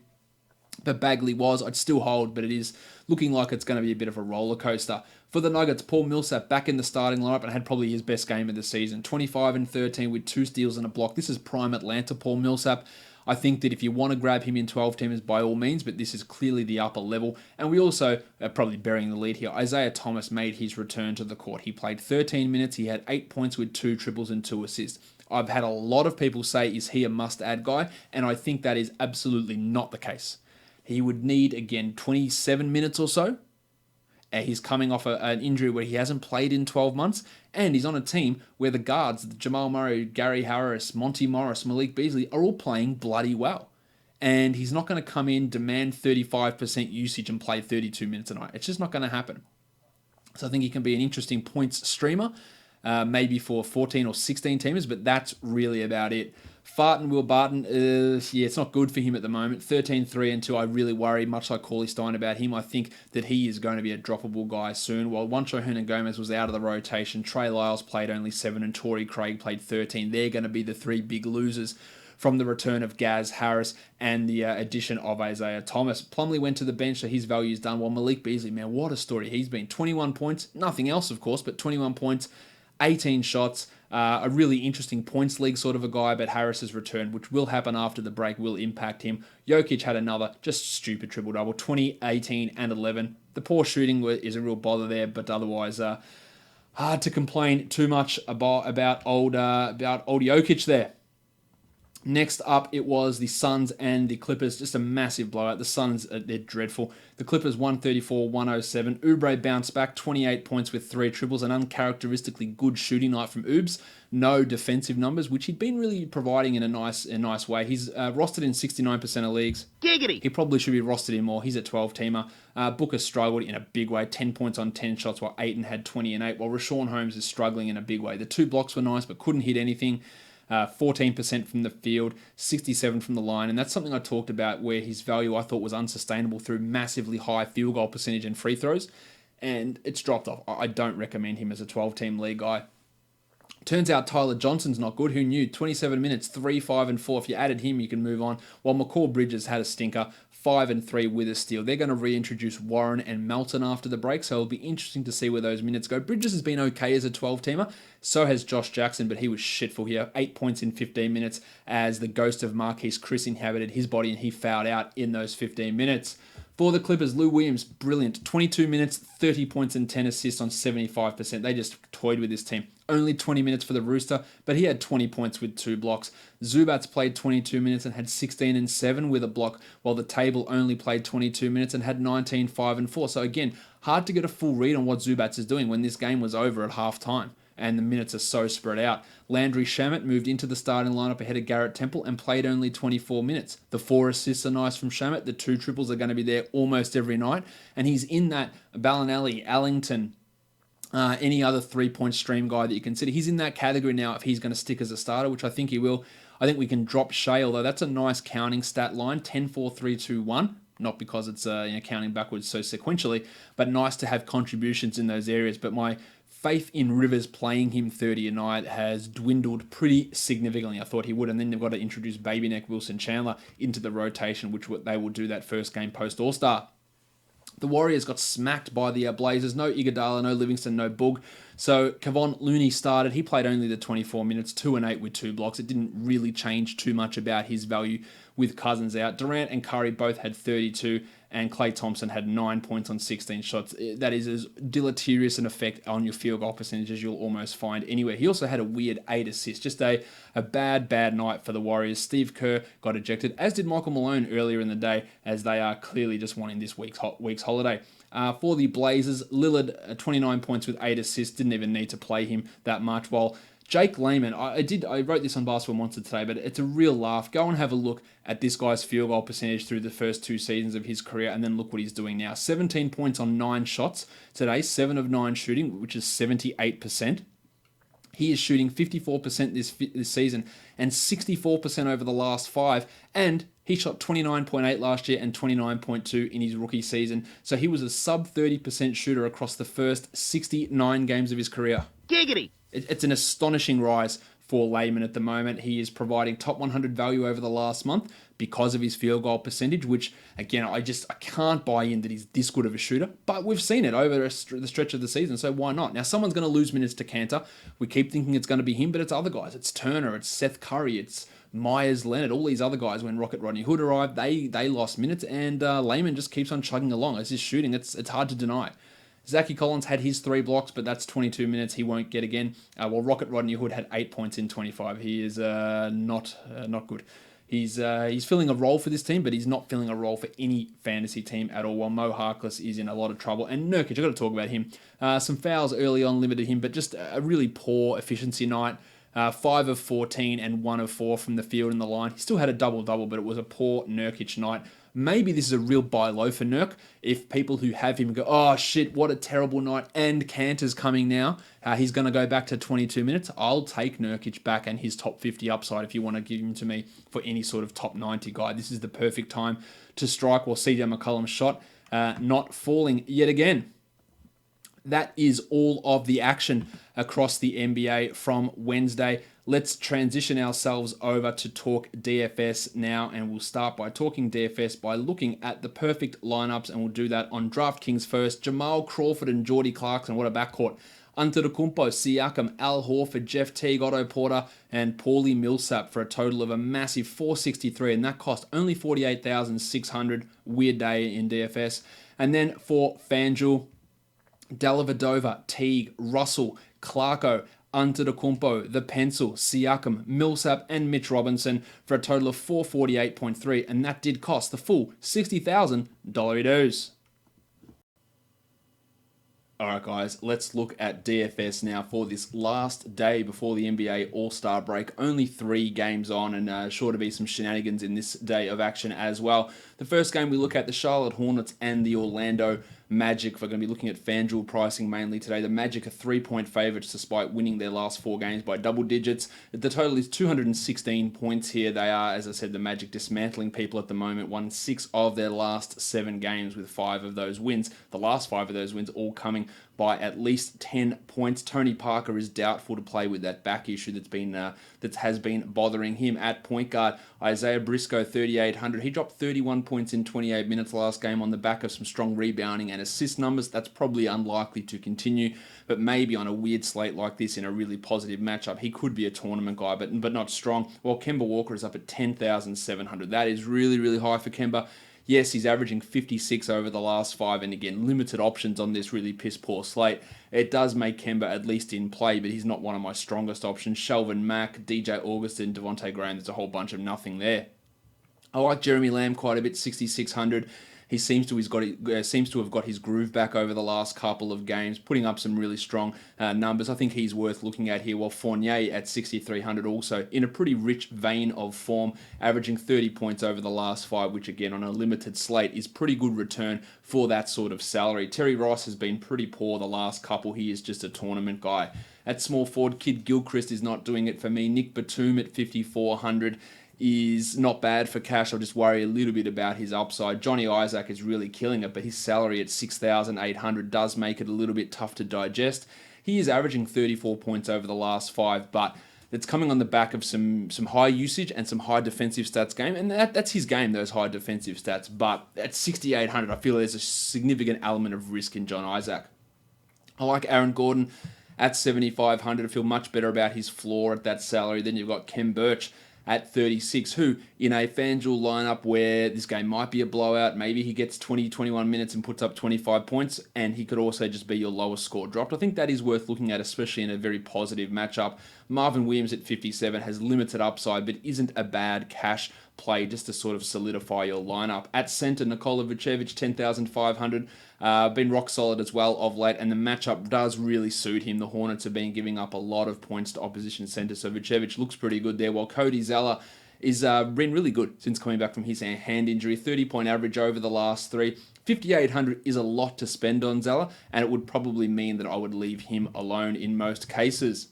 Speaker 1: but Bagley was. I'd still hold, but it is looking like it's going to be a bit of a roller coaster. For the Nuggets, Paul Millsap back in the starting lineup and had probably his best game of the season. 25 and 13 with 2 steals and a block. This is prime Atlanta Paul Millsap. I think that if you want to grab him in 12-teamers, by all means, but this is clearly the upper level. And we also are probably burying the lead here. Isaiah Thomas made his return to the court. He played 13 minutes. He had 8 points with 2 triples and 2 assists. I've had a lot of people say, is he a must-add guy? And I think that is absolutely not the case. He would need, again, 27 minutes or so. He's coming off an injury where he hasn't played in 12 months, and he's on a team where the guards, Jamal Murray, Gary Harris, Monty Morris, Malik Beasley, are all playing bloody well. And he's not going to come in, demand 35% usage and play 32 minutes a night. It's just not going to happen. So I think he can be an interesting points streamer, maybe for 14 or 16 teamers, but that's really about it. Farton, Will Barton, it's not good for him at the moment. 13-3 and 2, I really worry, much like Cauley Stein about him. I think that he is going to be a droppable guy soon. While Juancho Hernan-Gomez was out of the rotation, Trey Lyles played only 7 and Torrey Craig played 13. They're going to be the 3 big losers from the return of Gaz Harris and the addition of Isaiah Thomas. Plumlee went to the bench, so his value is done. While Malik Beasley, man, what a story he's been. 21 points, nothing else, of course, but 21 points, 18 shots. A really interesting points league sort of a guy, but Harris's return, which will happen after the break, will impact him. Jokic had another just stupid triple-double, 20, 18, and 11. The poor shooting is a real bother there, but otherwise hard to complain too much about old Jokic there. Next up, it was the Suns and the Clippers. Just a massive blowout. The Suns, they're dreadful. The Clippers, 134-107. Oubre bounced back, 28 points with 3 triples. An uncharacteristically good shooting night from Oubs. No defensive numbers, which he'd been really providing in a nice way. He's rostered in 69% of leagues. Giggity! He probably should be rostered in more. He's a 12-teamer. Booker struggled in a big way. 10 points on 10 shots, while Ayton had 20 and 8. While Rashawn Holmes is struggling in a big way. The 2 blocks were nice, but couldn't hit anything. 14% from the field, 67% from the line, and that's something I talked about where his value I thought was unsustainable through massively high field goal percentage and free throws, and it's dropped off. I don't recommend him as a 12-team league guy. Turns out Tyler Johnson's not good. Who knew? 27 minutes, 3, 5, and 4. If you added him, you can move on. While McCall Bridges had a stinker, 5 and 3 with a steal. They're going to reintroduce Warren and Melton after the break, so it'll be interesting to see where those minutes go. Bridges has been okay as a 12-teamer. So has Josh Jackson, but he was shitful here. 8 points in 15 minutes as the ghost of Marquise Chris inhabited his body, and he fouled out in those 15 minutes. For the Clippers, Lou Williams, brilliant. 22 minutes, 30 points and 10 assists on 75%. They just toyed with this team. Only 20 minutes for the Rooster, but he had 20 points with 2 blocks. Zubats played 22 minutes and had 16 and 7 with a block, while the Table only played 22 minutes and had 19, 5 and 4. So again, hard to get a full read on what Zubats is doing when this game was over at halftime, and the minutes are so spread out. Landry Shamet moved into the starting lineup ahead of Garrett Temple and played only 24 minutes. The 4 assists are nice from Shamet. The 2 triples are going to be there almost every night, and he's in that Ballinelli, Allington, any other 3-point stream guy that you consider. He's in that category now if he's going to stick as a starter, which I think he will. I think we can drop Shea, although that's a nice counting stat line, 10, 4, 3, 2, 1. Not because it's counting backwards so sequentially, but nice to have contributions in those areas. But my faith in Rivers playing him 30 a night has dwindled pretty significantly. I thought he would, and then they've got to introduce Baby Neck Wilson Chandler into the rotation, which they will do that first game post All-Star. The Warriors got smacked by the Blazers. No Iguodala, no Livingston, no Boog. So Kevon Looney started. He played only the 24 minutes, 2 and 8 with 2 blocks. It didn't really change too much about his value with Cousins out. Durant and Curry both had 32, and Klay Thompson had 9 points on 16 shots. That is as deleterious an effect on your field goal percentage as you'll almost find anywhere. He also had a weird 8 assists. Just a bad night for the Warriors. Steve Kerr got ejected, as did Michael Malone earlier in the day, as they are clearly just wanting this week's holiday. For the Blazers, Lillard, 29 points with 8 assists. Didn't even need to play him that much. While Jake Layman, I wrote this on Basketball Monster today, but it's a real laugh. Go and have a look at this guy's field goal percentage through the first 2 seasons of his career, and then look what he's doing now. 17 points on 9 shots today, 7 of 9 shooting, which is 78%. He is shooting 54% this season and 64% over the last 5. And he shot 29.8 last year and 29.2 in his rookie season. So he was a sub 30% shooter across the first 69 games of his career.
Speaker 3: Giggity!
Speaker 1: It's an astonishing rise for Layman at the moment. He is providing top 100 value over the last month because of his field goal percentage, which, again, I can't buy in that he's this good of a shooter, but we've seen it over the stretch of the season, so why not? Now, someone's going to lose minutes to Cantor. We keep thinking it's going to be him, but it's other guys. It's Turner, it's Seth Curry, it's Myers Leonard, all these other guys. When Rocket Rodney Hood arrived, they lost minutes, and Layman just keeps on chugging along. It's his shooting. It's hard to deny. Zachy Collins had his 3 blocks, but that's 22 minutes he won't get again. While Rocket Rodney Hood had 8 points in 25. He is not good. He's filling a role for this team, but he's not filling a role for any fantasy team at all, while Mo Harkless is in a lot of trouble. And Nurkic, I've got to talk about him. Some fouls early on limited him, but just a really poor efficiency night. 5 of 14 and 1 of 4 from the field in the line. He still had a double-double, but it was a poor Nurkic night. Maybe this is a real buy low for Nurk. If people who have him go, oh shit, what a terrible night, and Cantor's coming now, he's going to go back to 22 minutes. I'll take Nurkic back and his top 50 upside if you want to give him to me for any sort of top 90 guy. This is the perfect time to strike while CJ McCollum's shot not falling yet again. That is all of the action across the NBA from Wednesday. Let's transition ourselves over to talk DFS now, and we'll start by talking DFS by looking at the perfect lineups, and we'll do that on DraftKings first. Jamal Crawford and Jordy Clarkson, what a backcourt. Antetokounmpo, Siakam, Al Horford, Jeff Teague, Otto Porter, and Paulie Millsap for a total of a massive 463, and that cost only 48,600. Weird day in DFS. And then for FanDuel, Dellavedova, Teague, Russell, Clarko, Antetokounmpo, The Pencil, Siakam, Millsap, and Mitch Robinson for a total of 448.3, and that did cost the full $60,000 dues. Alright guys, let's look at DFS now for this last day before the NBA All-Star break. Only 3 games on, and sure to be some shenanigans in this day of action as well. The first game we look at, the Charlotte Hornets and the Orlando Magic. We're going to be looking at FanDuel pricing mainly today. The Magic are 3-point favourites despite winning their last 4 games by double digits. The total is 216 points here. They are, as I said, the Magic dismantling people at the moment. Won 6 of their last 7 games with 5 of those wins. The last 5 of those wins all coming by at least 10 points. Tony Parker is doubtful to play with that back issue that has been bothering him at point guard. Isaiah Briscoe, 3,800. He dropped 31 points in 28 minutes last game on the back of some strong rebounding and assist numbers. That's probably unlikely to continue, but maybe on a weird slate like this in a really positive matchup, he could be a tournament guy, but not strong. While Kemba Walker is up at 10,700. That is really, really high for Kemba. Yes, he's averaging 56 over the last 5, and again, limited options on this really piss-poor slate. It does make Kemba at least in play, but he's not one of my strongest options. Shelvin Mack, DJ Augustin, Devontae Graham, there's a whole bunch of nothing there. I like Jeremy Lamb quite a bit, 6,600. He seems to have got his groove back over the last couple of games, putting up some really strong numbers. I think he's worth looking at here, while Fournier at 6,300 also in a pretty rich vein of form, averaging 30 points over the last 5, which again on a limited slate is pretty good return for that sort of salary. Terry Ross has been pretty poor the last couple. He is just a tournament guy. At small forward, Kid Gilchrist is not doing it for me. Nick Batum at 5,400. Is not bad for cash. I'll just worry a little bit about his upside. Johnny Isaac is really killing it, but his salary at 6,800 does make it a little bit tough to digest. He is averaging 34 points over the last 5, but it's coming on the back of some high usage and some high defensive stats game, and that's his game, those high defensive stats. But at 6,800, I feel there's a significant element of risk in John Isaac. I like Aaron Gordon at 7,500. I feel much better about his floor at that salary. Then you've got Ken Birch at 36, who in a FanDuel lineup where this game might be a blowout, maybe he gets 20, 21 minutes and puts up 25 points, and he could also just be your lowest score dropped. I think that is worth looking at, especially in a very positive matchup. Marvin Williams at 57 has limited upside, but isn't a bad cash play just to sort of solidify your lineup. At center, Nikola Vucevic, 10,500. Been rock solid as well of late, and the matchup does really suit him. The Hornets have been giving up a lot of points to opposition centers, so Vucevic looks pretty good there, while Cody Zeller is been really good since coming back from his hand injury. 30-point average over the last three. 5,800 is a lot to spend on Zeller, and it would probably mean that I would leave him alone in most cases.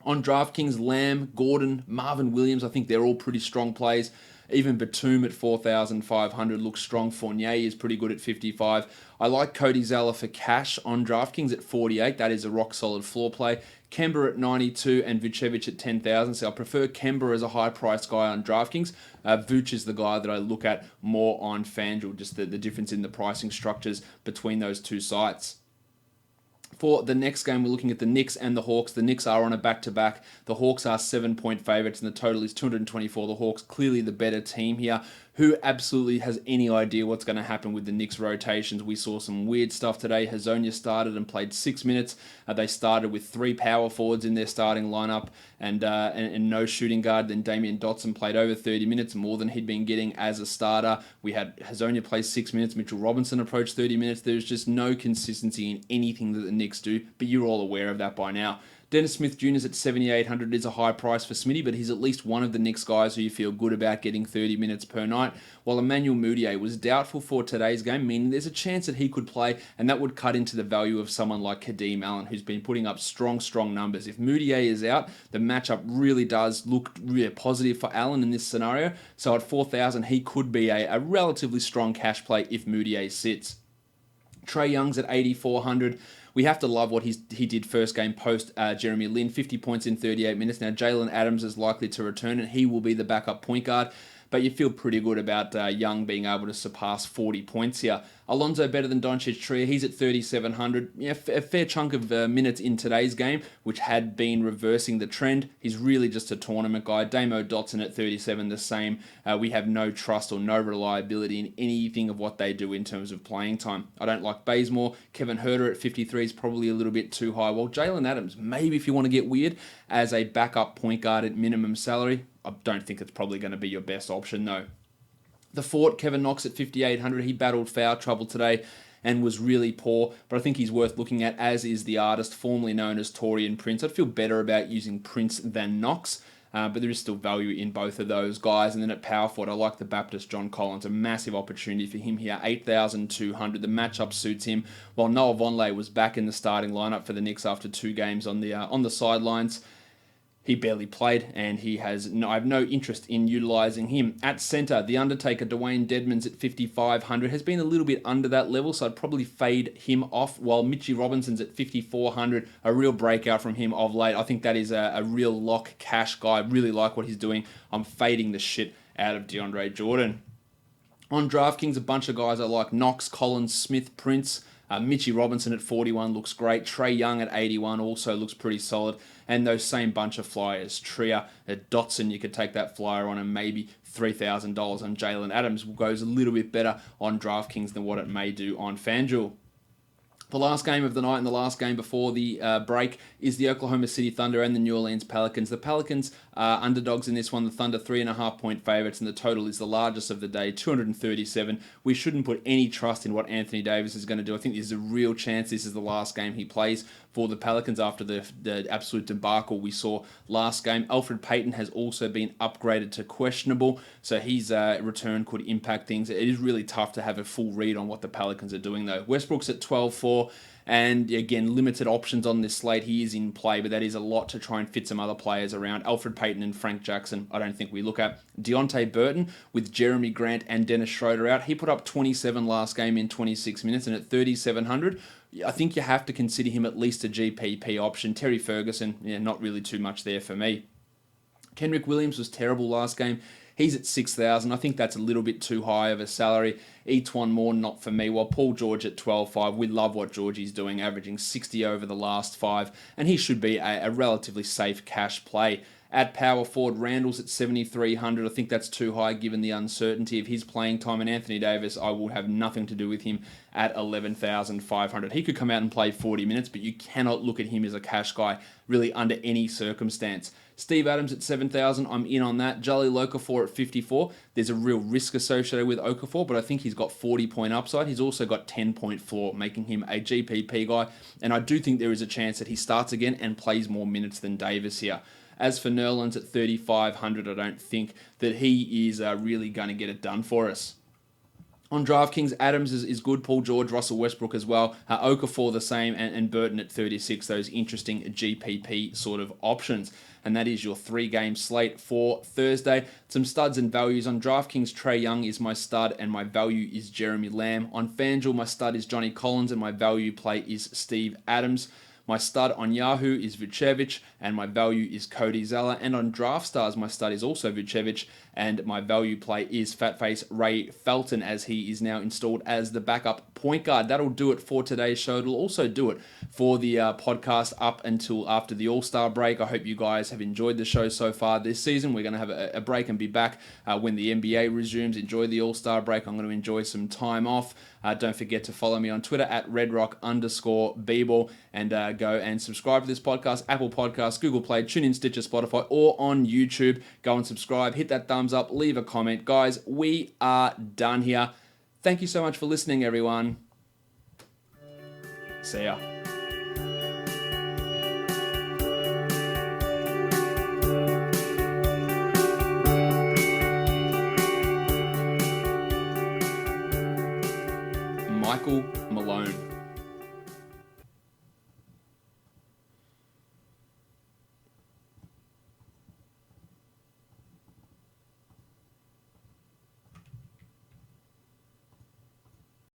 Speaker 1: On DraftKings, Lamb, Gordon, Marvin Williams, I think they're all pretty strong plays. Even Batum at 4,500 looks strong. Fournier is pretty good at 55. I like Cody Zeller for cash on DraftKings at 48. That is a rock-solid floor play. Kemba at 92 and Vucevic at 10,000. So I prefer Kemba as a high-priced guy on DraftKings. Vuce is the guy that I look at more on FanDuel, just the difference in the pricing structures between those two sites. For the next game, we're looking at the Knicks and the Hawks. The Knicks are on a back-to-back. The Hawks are 7-point favourites, and the total is 224. The Hawks clearly the better team here. Who absolutely has any idea what's going to happen with the Knicks rotations? We saw some weird stuff today. Hazonia started and played 6 minutes. They started with 3 power forwards in their starting lineup and no shooting guard. Then Damian Dotson played over 30 minutes, more than he'd been getting as a starter. We had Hazonia play 6 minutes. Mitchell Robinson approached 30 minutes. There's just no consistency in anything that the Knicks do, but you're all aware of that by now. Dennis Smith Jr. is at 7,800 is a high price for Smitty, but he's at least one of the Knicks guys who you feel good about getting 30 minutes per night, while Emmanuel Mudiay was doubtful for today's game, meaning there's a chance that he could play, and that would cut into the value of someone like Kadeem Allen, who's been putting up strong numbers. If Mudiay is out, the matchup really does look really positive for Allen in this scenario, so at 4,000 he could be a relatively strong cash play if Mudiay sits. Trae Young's at 8,400. We have to love what he did first game post Jeremy Lin, 50 points in 38 minutes. Now, Jalen Adams is likely to return, and he will be the backup point guard. But you feel pretty good about Young being able to surpass 40 points here. Alonzo better than Doncic Trier. He's at 3,700. Yeah, a fair chunk of minutes in today's game, which had been reversing the trend. He's really just a tournament guy. Damo Dotson at 37, the same. We have no trust or no reliability in anything of what they do in terms of playing time. I don't like Bazemore. Kevin Huerter at 53 is probably a little bit too high. While Jalen Adams, maybe if you want to get weird, as a backup point guard at minimum salary, I don't think it's probably going to be your best option, though. The Fort, Kevin Knox at 5,800. He battled foul trouble today and was really poor, but I think he's worth looking at, as is the artist formerly known as Torian Prince. I'd feel better about using Prince than Knox, but there is still value in both of those guys. And then at power forward, I like the Baptist John Collins. A massive opportunity for him here, 8,200. The matchup suits him, while Noah Vonleh was back in the starting lineup for the Knicks after 2 games on the sidelines. He barely played, and I have no interest in utilising him. At centre, The Undertaker, Dwayne Dedmon's at 5,500, has been a little bit under that level, so I'd probably fade him off, while Mitchie Robinson's at 5,400, a real breakout from him of late. I think that is a real lock cash guy. I really like what he's doing. I'm fading the shit out of DeAndre Jordan. On DraftKings, a bunch of guys I like: Knox, Collins, Smith, Prince. Mitchie Robinson at 41 looks great. Trae Young at 81 also looks pretty solid. And those same bunch of flyers, Trier, Dotson, you could take that flyer on, and maybe $3,000 on Jalen Adams goes a little bit better on DraftKings than what it may do on FanDuel. The last game of the night and the last game before the break is the Oklahoma City Thunder and the New Orleans Pelicans. The Pelicans are underdogs in this one. The Thunder 3.5-point favorites, and the total is the largest of the day, 237. We shouldn't put any trust in what Anthony Davis is going to do. I think there's a real chance this is the last game he plays for the Pelicans after the absolute debacle we saw last game. Elfrid Payton has also been upgraded to questionable, so his return could impact things. It is really tough to have a full read on what the Pelicans are doing, though. Westbrook's at 12-4. And again, limited options on this slate. He is in play, but that is a lot to try and fit some other players around. Elfrid Payton and Frank Jackson, I don't think we look at. Deontay Burton with Jeremy Grant and Dennis Schroeder out. He put up 27 last game in 26 minutes, and at 3,700, I think you have to consider him at least a GPP option. Terry Ferguson, not really too much there for me. Kenrick Williams was terrible last game. He's at 6,000. I think that's a little bit too high of a salary. Each one more, not for me. While Paul George at 12.5, we love what Georgie's doing, averaging 60 over the last 5, and he should be a relatively safe cash play. At power forward, Randall's at 7,300. I think that's too high given the uncertainty of his playing time. And Anthony Davis, I will have nothing to do with him at 11,500. He could come out and play 40 minutes, but you cannot look at him as a cash guy really under any circumstance. Steve Adams at 7,000, I'm in on that. Jolly Okafor at 54. There's a real risk associated with Okafor, but I think he's got 40-point upside. He's also got 10-point floor, making him a GPP guy. And I do think there is a chance that he starts again and plays more minutes than Davis here. As for Nerlens at 3,500, I don't think that he is really going to get it done for us. On DraftKings, Adams is good. Paul George, Russell Westbrook as well. Okafor the same, and Burton at 36. Those interesting GPP sort of options. And that is your 3-game slate for Thursday. Some studs and values. On DraftKings, Trae Young is my stud, and my value is Jeremy Lamb. On FanDuel, my stud is Johnny Collins, and my value play is Steve Adams. My stud on Yahoo is Vucevic, and my value is Cody Zeller. And on DraftStars, my stud is also Vucevic, and my value play is Fatface Ray Felton, as he is now installed as the backup point guard. That'll do it for today's show. It'll also do it for the podcast up until after the All-Star break. I hope you guys have enjoyed the show so far this season. We're going to have a break and be back when the NBA resumes. Enjoy the All-Star break. I'm going to enjoy some time off. Don't forget to follow me on Twitter at redrock_bball, and go and subscribe to this podcast, Apple Podcasts, Google Play, TuneIn, Stitcher, Spotify, or on YouTube. Go and subscribe, hit that thumbs up, leave a comment. Guys, we are done here. Thank you so much for listening, everyone. See ya. Michael Malone.